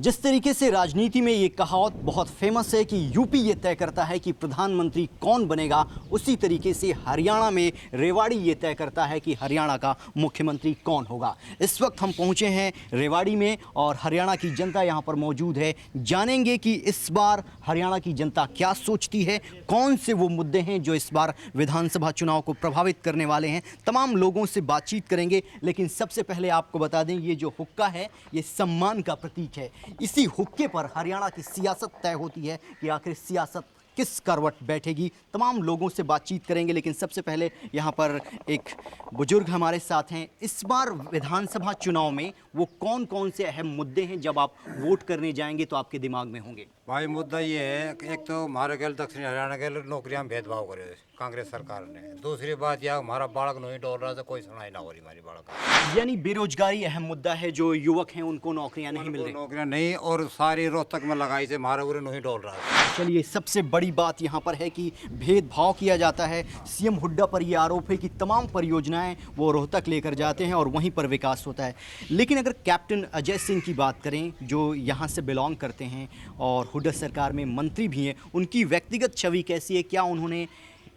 जिस तरीके से राजनीति में ये कहावत बहुत फेमस है कि यूपी ये तय करता है कि प्रधानमंत्री कौन बनेगा, उसी तरीके से हरियाणा में रेवाड़ी ये तय करता है कि हरियाणा का मुख्यमंत्री कौन होगा। इस वक्त हम पहुंचे हैं रेवाड़ी में और हरियाणा की जनता यहां पर मौजूद है। जानेंगे कि इस बार हरियाणा की जनता क्या सोचती है, कौन से वो मुद्दे हैं जो इस बार विधानसभा चुनाव को प्रभावित करने वाले हैं। तमाम लोगों से बातचीत करेंगे, लेकिन सबसे पहले आपको बता दें ये जो हुक्का है ये सम्मान का प्रतीक है। इसी हुक्के पर हरियाणा की सियासत तय होती है कि आखिर सियासत किस करवट बैठेगी। तमाम लोगों से बातचीत करेंगे, लेकिन सबसे पहले यहाँ पर एक बुजुर्ग हमारे साथ हैं। इस बार विधानसभा चुनाव में वो कौन कौन से अहम मुद्दे हैं जब आप वोट करने जाएंगे तो आपके दिमाग में होंगे? भाई मुद्दा ये है कि एक तो हमारे के दक्षिण हरियाणा के नौकरियां में भेदभाव करे कांग्रेस सरकार ने। दूसरी बात यह हमारा बालक नहीं डोल रहा था, कोई सुनाई ना हो रही हमारी बालक। यानी बेरोजगारी अहम मुद्दा है, जो युवक हैं उनको नौकरियां नहीं मिल रही। नौकरियां नहीं, और सारी रोहतक में लगाई से हमारा पूरे नहीं डोल रहा था। चलिए, सबसे बड़ी बात यहाँ पर है कि भेदभाव किया जाता है। सीएम हुड्डा पर यह आरोप है कि तमाम परियोजनाएं वो रोहतक लेकर जाते हैं और वहीं पर विकास होता है। लेकिन अगर कैप्टन अजय सिंह की बात करें, जो यहाँ से बिलोंग करते हैं और हुड्डा सरकार में मंत्री भी हैं, उनकी व्यक्तिगत छवि कैसी है? क्या उन्होंने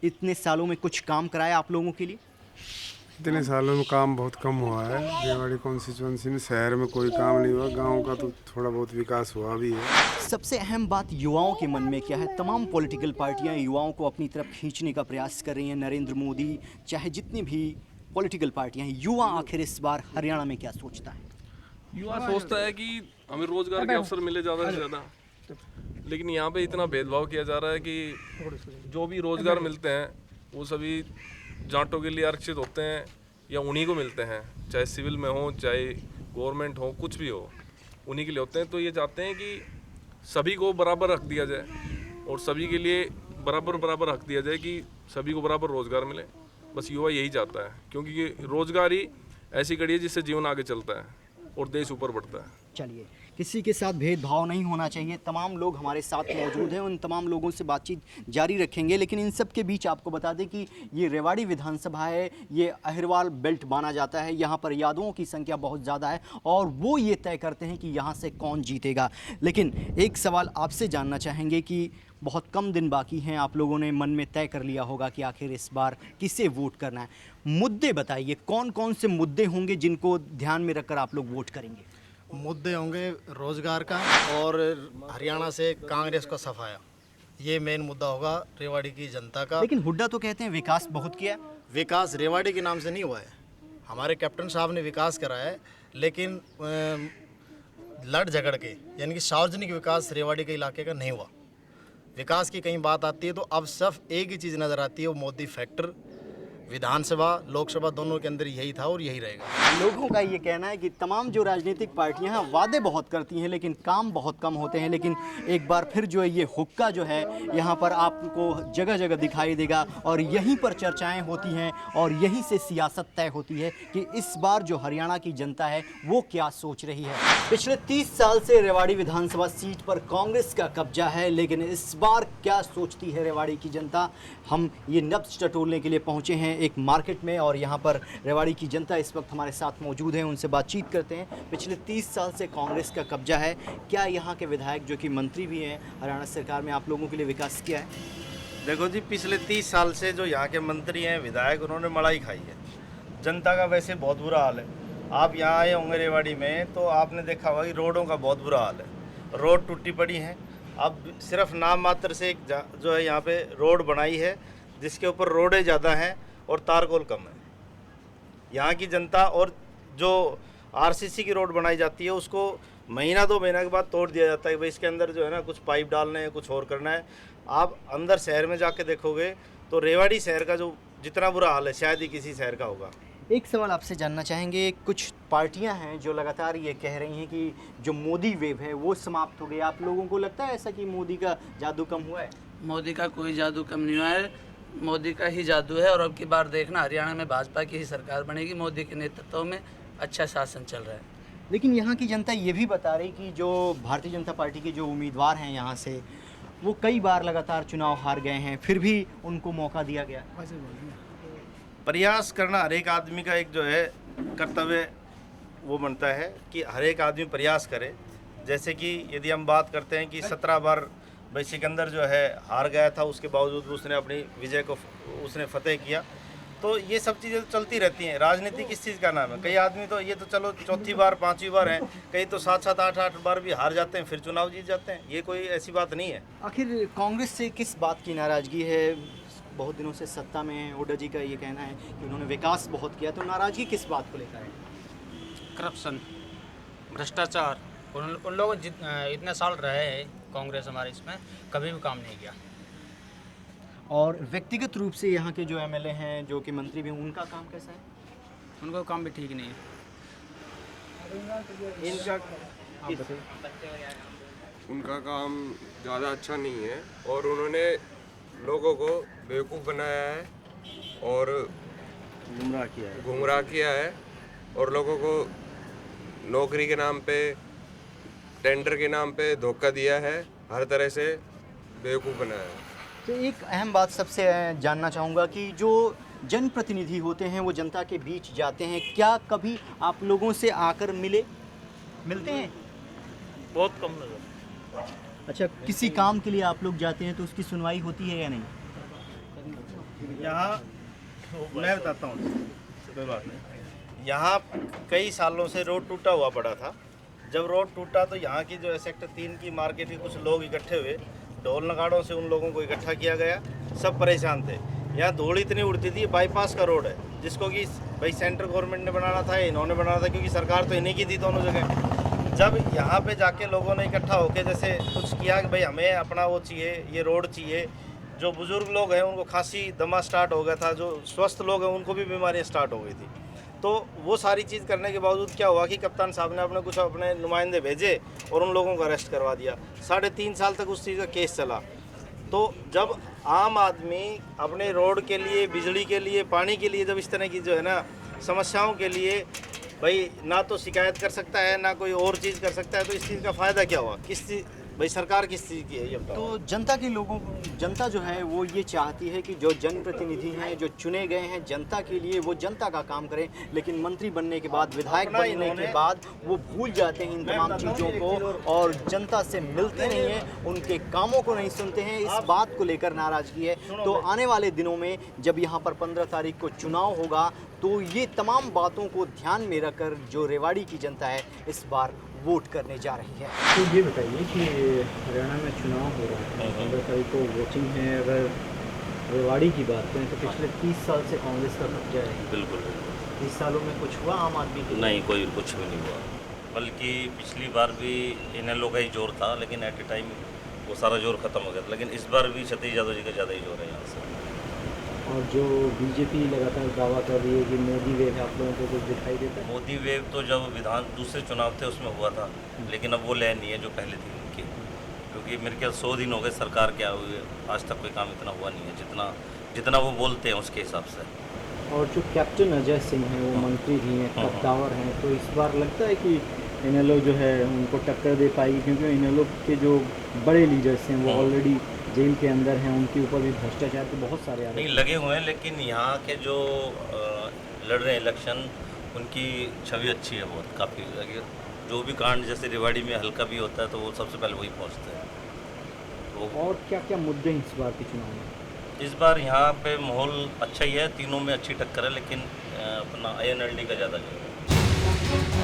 इतने सालों में कुछ काम कराया आप लोगों के लिए? इतने सालों में काम बहुत कम हुआ है। रेवाड़ी कॉन्स्टिट्यूंसी में शहर में कोई काम नहीं हुआ, गांव का तो थोड़ा बहुत विकास हुआ भी है। सबसे अहम बात युवाओं के मन में क्या है? तमाम पॉलिटिकल पार्टियां युवाओं को अपनी तरफ खींचने का प्रयास कर रही हैं। नरेंद्र मोदी, चाहे जितनी भी पॉलिटिकल पार्टियां हैं, युवा आखिर इस बार हरियाणा में क्या सोचता है? युवा सोचता है कि हमें रोजगार के अवसर मिले ज़्यादा से ज़्यादा, लेकिन यहाँ पे इतना भेदभाव किया जा रहा है कि जो भी रोजगार मिलते हैं वो सभी जाटों के लिए आरक्षित होते हैं या उन्हीं को मिलते हैं, चाहे सिविल में हो चाहे गवर्नमेंट हो, कुछ भी हो उन्हीं के लिए होते हैं। तो ये चाहते हैं कि सभी को बराबर हक दिया जाए और सभी के लिए बराबर हक दिया जाए कि सभी को बराबर रोजगार मिले। बस युवा यही चाहता है, क्योंकि ये रोजगार ही ऐसी कड़ी है जिससे जीवन आगे चलता है और देश ऊपर बढ़ता है। चलिए, किसी के साथ भेदभाव नहीं होना चाहिए। तमाम लोग हमारे साथ मौजूद हैं, उन तमाम लोगों से बातचीत जारी रखेंगे। लेकिन इन सब के बीच आपको बता दें कि ये रेवाड़ी विधानसभा है, ये अहिरवाल बेल्ट माना जाता है। यहाँ पर यादवों की संख्या बहुत ज़्यादा है और वो ये तय करते हैं कि यहाँ से कौन जीतेगा। लेकिन एक सवाल आपसे जानना चाहेंगे कि बहुत कम दिन बाकी हैं, आप लोगों ने मन में तय कर लिया होगा कि आखिर इस बार किसे वोट करना है। मुद्दे बताइए, कौन कौन से मुद्दे होंगे जिनको ध्यान में रखकर आप लोग वोट करेंगे? मुद्दे होंगे रोजगार का और हरियाणा से कांग्रेस का सफाया, ये मेन मुद्दा होगा रेवाड़ी की जनता का। लेकिन हुड्डा तो कहते हैं विकास बहुत किया। विकास रेवाड़ी के नाम से नहीं हुआ है, हमारे कैप्टन साहब ने विकास करा है, लेकिन लड़ झगड़ के यानी कि सार्वजनिक विकास रेवाड़ी के इलाके का नहीं हुआ। विकास की कहीं बात आती है तो अब सिर्फ एक ही चीज़ नज़र आती है, वो मोदी फैक्टर। विधानसभा लोकसभा दोनों के अंदर यही था और यही रहेगा। लोगों का ये कहना है कि तमाम जो राजनीतिक पार्टियां हैं वादे बहुत करती हैं लेकिन काम बहुत कम होते हैं। लेकिन एक बार फिर जो है ये हुक्का जो है यहाँ पर आपको जगह जगह दिखाई देगा और यहीं पर चर्चाएं होती हैं और यहीं से सियासत तय होती है कि इस बार जो हरियाणा की जनता है वो क्या सोच रही है। पिछले 30 साल से रेवाड़ी विधानसभा सीट पर कांग्रेस का कब्जा है, लेकिन इस बार क्या सोचती है रेवाड़ी की जनता? हम ये नब्ज टटोलने के लिए पहुँचे हैं एक मार्केट में और यहाँ पर रेवाड़ी की जनता इस वक्त हमारे साथ मौजूद है, उनसे बातचीत करते हैं। पिछले 30 साल से कांग्रेस का कब्जा है, क्या यहाँ के विधायक जो कि मंत्री भी हैं हरियाणा सरकार में, आप लोगों के लिए विकास किया है? देखो जी, पिछले 30 साल से जो यहाँ के मंत्री हैं, विधायक, उन्होंने मलाई खाई है। जनता का वैसे बहुत बुरा हाल है। आप यहाँ आए होंगे रेवाड़ी में तो आपने देखा होगा कि रोडों का बहुत बुरा हाल है। रोड टूटी पड़ी हैं। अब सिर्फ नाम मात्र से एक जो है यहाँ पे रोड बनाई है जिसके ऊपर रोडें ज़्यादा हैं और तारकोल कम है। यहाँ की जनता, और जो आरसीसी की रोड बनाई जाती है उसको महीना 2 महीना के बाद तोड़ दिया जाता है। भाई इसके अंदर जो है ना कुछ पाइप डालने हैं, कुछ और करना है। आप अंदर शहर में जाके देखोगे तो रेवाड़ी शहर का जो जितना बुरा हाल है शायद ही किसी शहर का होगा। एक सवाल आपसे जानना चाहेंगे, कुछ पार्टियां हैं जो लगातार ये कह रही हैं कि जो मोदी वेव है वो समाप्त हो गई। आप लोगों को लगता है ऐसा कि मोदी का जादू कम हुआ है? मोदी का कोई जादू कम नहीं हुआ है, मोदी का ही जादू है। और अब की बार देखना, हरियाणा में भाजपा की ही सरकार बनेगी। मोदी के नेतृत्व में अच्छा शासन चल रहा है। लेकिन यहाँ की जनता ये भी बता रही कि जो भारतीय जनता पार्टी के जो उम्मीदवार हैं यहाँ से, वो कई बार लगातार चुनाव हार गए हैं, फिर भी उनको मौका दिया गया। प्रयास करना हर एक आदमी का एक जो है कर्तव्य वो बनता है कि हर एक आदमी प्रयास करे। जैसे कि यदि हम बात करते हैं कि 17 बार भाई सिकंदर जो है हार गया था, उसके बावजूद भी उसने अपनी विजय को उसने फतेह किया। तो ये सब चीज़ें तो चलती रहती हैं। राजनीति किस चीज़ का नाम है? कई आदमी तो ये तो चलो चौथी बार 5वीं बार हैं, कई तो 7-7 8-8 बार भी हार जाते हैं, फिर चुनाव जीत जाते हैं। ये कोई ऐसी बात नहीं है। आखिर कांग्रेस से किस बात की नाराज़गी है? बहुत दिनों से सत्ता में हैं। हुड्डा जी का ये कहना है कि उन्होंने विकास बहुत किया, तो नाराज़गी किस बात को लेकर है? करप्शन, भ्रष्टाचार। उन लोग इतने साल रहे हैं कांग्रेस हमारे इसमें, कभी भी काम नहीं किया। और व्यक्तिगत रूप से यहाँ के जो एमएलए हैं, जो कि मंत्री भी हैं, उनका काम कैसा है? उनका काम भी ठीक नहीं है। उनका काम ज़्यादा अच्छा नहीं है और उन्होंने लोगों को बेवकूफ़ बनाया है और गुमराह किया है और लोगों को नौकरी के नाम पे, टेंडर के नाम पे धोखा दिया है, हर तरह से बेवकूफ़ बनाया है। तो एक अहम बात सबसे जानना चाहूँगा कि जो जनप्रतिनिधि होते हैं वो जनता के बीच जाते हैं, क्या कभी आप लोगों से आकर मिलते हैं? बहुत कम नजर। अच्छा, किसी काम के लिए आप लोग जाते हैं तो उसकी सुनवाई होती है या नहीं? यहाँ मैं बताता हूँ, कोई बात नहीं। यहाँ कई सालों से रोड टूटा हुआ पड़ा था। जब रोड टूटा तो यहाँ की जो सेक्टर 3 की मार्केट के कुछ लोग इकट्ठे हुए, ढोल नगाड़ों से उन लोगों को इकट्ठा किया गया। सब परेशान थे। यहाँ धूल इतनी उड़ती थी। बाईपास का रोड है जिसको कि भाई सेंट्रल गवर्नमेंट ने बनाना था, इन्होंने बनाना था, क्योंकि सरकार तो इन्हीं की थी दोनों जगह। जब यहाँ पे जाके लोगों ने इकट्ठा होकर जैसे कुछ किया कि भाई हमें अपना वो चाहिए, ये रोड चाहिए। जो बुज़ुर्ग लोग हैं उनको खांसी दमा स्टार्ट हो गया था, जो स्वस्थ लोग हैं उनको भी बीमारियाँ स्टार्ट हो गई थी। तो वो सारी चीज़ करने के बावजूद क्या हुआ कि कप्तान साहब ने अपने कुछ अपने नुमाइंदे भेजे और उन लोगों को अरेस्ट करवा दिया। 3.5 साल तक उस चीज़ का केस चला। तो जब आम आदमी अपने रोड के लिए, बिजली के लिए, पानी के लिए, जब इस तरह की जो है ना समस्याओं के लिए भाई ना तो शिकायत कर सकता है, ना कोई और चीज़ कर सकता है, तो इस चीज़ का फ़ायदा क्या हुआ? किस चीज़ भाई सरकार किस चीज़ की है ये बताओ। तो जनता जो है वो ये चाहती है कि जो जनप्रतिनिधि हैं, जो चुने गए हैं जनता के लिए, वो जनता का काम करें। लेकिन मंत्री बनने के बाद, विधायक बनने के बाद वो भूल जाते हैं इन तमाम चीज़ों को और जनता से मिलते नहीं हैं, उनके कामों को नहीं सुनते हैं। इस बात को लेकर नाराज़गी है। तो आने वाले दिनों में जब यहाँ पर 15 तारीख को चुनाव होगा तो ये तमाम बातों को ध्यान में रखकर जो रेवाड़ी की जनता है इस बार वोट करने जा रही है। तो ये बताइए कि हरियाणा में चुनाव हो रहा है, 15 तारीख को वोटिंग है। अगर रेवाड़ी की बात करें तो पिछले 30 साल से कांग्रेस का कब्जा है। बिल्कुल 30 सालों में कुछ हुआ आम आदमी के लिए? नहीं, कोई कुछ भी नहीं हुआ। बल्कि पिछली बार भी इन लोगों का ही जोर था, लेकिन एट ए टाइम वो सारा जोर खत्म हो गया था। लेकिन इस बार भी सतीश यादव जी का ज़्यादा ही जोर है यहाँ से। और जो बीजेपी लगातार दावा कर रही है कि मोदी वेव है, आप लोगों को कुछ दिखाई देता है? मोदी वेव तो जब दूसरे चुनाव थे उसमें हुआ था, लेकिन अब वो लय नहीं है जो पहले थी उनकी। क्योंकि मेरे ख्याल 100 दिन हो गए सरकार क्या हुई है, आज तक कोई काम इतना हुआ नहीं है जितना वो बोलते हैं उसके हिसाब से। और जो कैप्टन अजय सिंह हैं वो मंत्री भी हैं, कद्दावर हैं, तो इस बार लगता है कि इनेलो जो है उनको टक्कर दे पाएगी? क्योंकि इनेलो के जो बड़े लीडर्स हैं वो ऑलरेडी जेल के अंदर हैं, उनके ऊपर भी भ्रष्टाचार के बहुत सारे आरोप नहीं लगे हुए हैं। लेकिन यहाँ के जो लड़ रहे हैं इलेक्शन, उनकी छवि अच्छी है बहुत, काफ़ी। जो भी कांड जैसे रेवाड़ी में हल्का भी होता है तो वो सबसे पहले वही पहुँचते हैं। तो और क्या क्या मुद्दे इस बार के चुनाव में? इस बार यहाँ पे माहौल अच्छा ही है, तीनों में अच्छी टक्कर है, लेकिन अपना INLD का ज़्यादा जो है।